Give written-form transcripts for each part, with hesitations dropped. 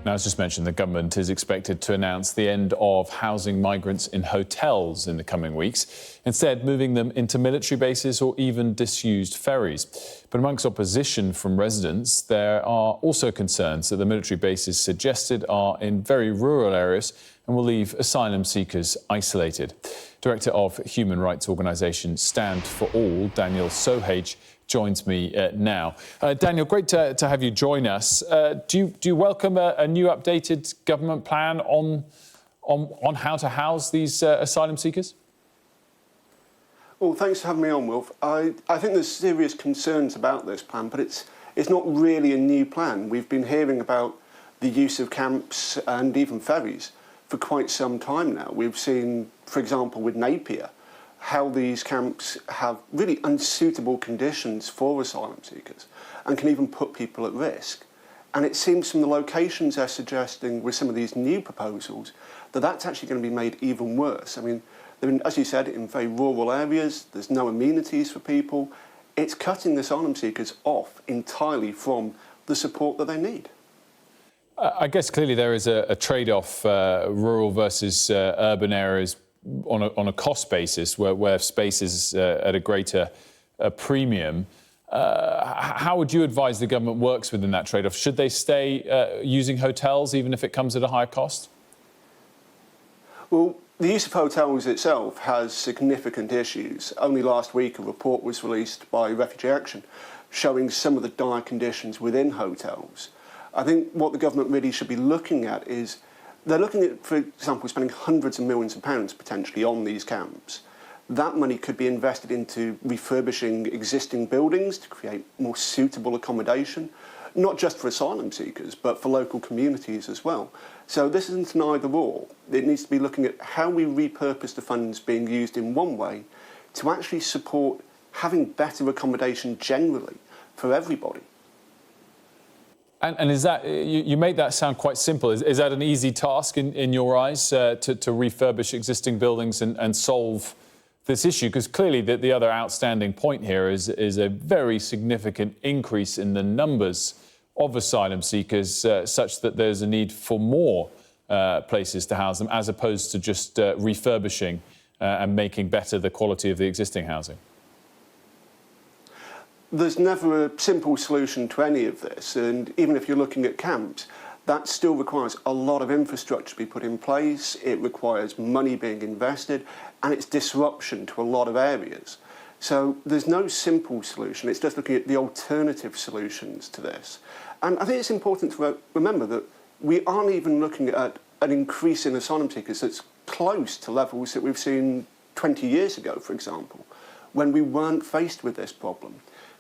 Now, as just mentioned, the government is expected to announce the end of housing migrants in hotels in the coming weeks, instead moving them into military bases or even disused ferries. But amongst opposition from residents, there are also concerns that the military bases suggested are in very rural areas and will leave asylum seekers isolated. Director of human rights organisation Stand for All, Daniel Sohage, joins me now. Daniel, great to have you join us. Do you welcome a new updated government plan on how to house these asylum seekers? Well, thanks for having me on, Wilf. I think there's serious concerns about this plan, but it's not really a new plan. We've been hearing about the use of camps and even ferries for quite some time now. We've seen, for example, with Napier, how these camps have really unsuitable conditions for asylum seekers and can even put people at risk. And it seems from the locations they're suggesting with some of these new proposals that that's actually going to be made even worse. I mean, as you said, in very rural areas, there's no amenities for people. It's cutting the asylum seekers off entirely from the support that they need. I guess clearly there is a trade-off, rural versus urban areas, on a cost basis, where space is at a greater premium. How would you advise the government works within that trade-off? Should they stay using hotels even if it comes at a higher cost? Well, the use of hotels itself has significant issues. Only last week a report was released by Refugee Action showing some of the dire conditions within hotels. I think what the government really should be looking at is they're looking at, for example, spending hundreds of millions of pounds potentially on these camps. That money could be invested into refurbishing existing buildings to create more suitable accommodation, not just for asylum seekers, but for local communities as well. So this isn't an either or. It needs to be looking at how we repurpose the funds being used in one way to actually support having better accommodation generally for everybody. And is that, you make that sound quite simple. Is that an easy task in your eyes, to refurbish existing buildings and solve this issue? Because clearly the other outstanding point here is a very significant increase in the numbers of asylum seekers, such that there's a need for more places to house them, as opposed to just refurbishing and making better the quality of the existing housing. There's never a simple solution to any of this, and even if you're looking at camps, that still requires a lot of infrastructure to be put in place, it requires money being invested, and it's disruption to a lot of areas. So there's no simple solution, it's just looking at the alternative solutions to this. And I think it's important to remember that we aren't even looking at an increase in asylum seekers that's close to levels that we've seen 20 years ago, for example, when we weren't faced with this problem.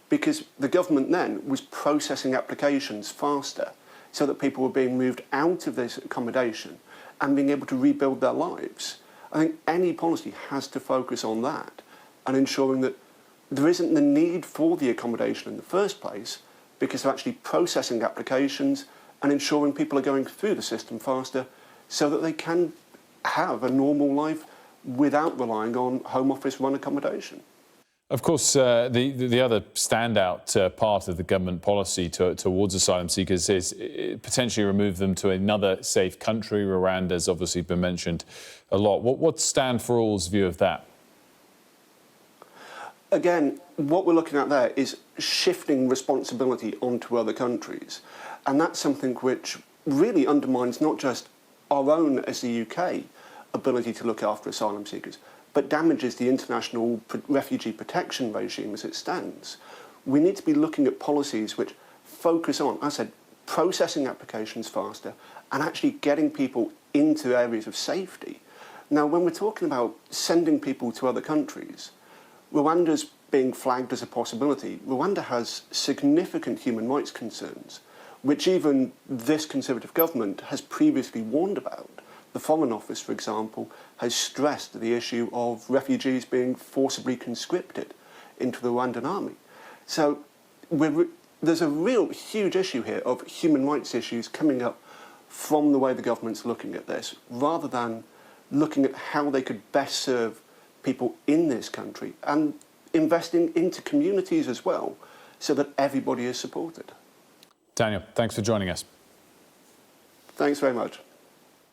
Because the government then was processing applications faster so that people were being moved out of this accommodation and being able to rebuild their lives. I think any policy has to focus on that and ensuring that there isn't the need for the accommodation in the first place because they're actually processing applications and ensuring people are going through the system faster so that they can have a normal life without relying on Home Office run accommodation. Of course, the other standout part of the government policy towards asylum seekers is potentially remove them to another safe country. Rwanda's obviously been mentioned a lot. What's Stand for All's view of that? Again, what we're looking at there is shifting responsibility onto other countries. And that's something which really undermines not just our own, as the UK, ability to look after asylum seekers, but damages the international refugee protection regime as it stands. We need to be looking at policies which focus on, as I said, processing applications faster and actually getting people into areas of safety. Now, when we're talking about sending people to other countries, Rwanda's being flagged as a possibility. Rwanda has significant human rights concerns, which even this Conservative government has previously warned about. The Foreign Office, for example, has stressed the issue of refugees being forcibly conscripted into the Rwandan army. So there's a real huge issue here of human rights issues coming up from the way the government's looking at this, rather than looking at how they could best serve people in this country and investing into communities as well, so that everybody is supported. Daniel, thanks for joining us. Thanks very much.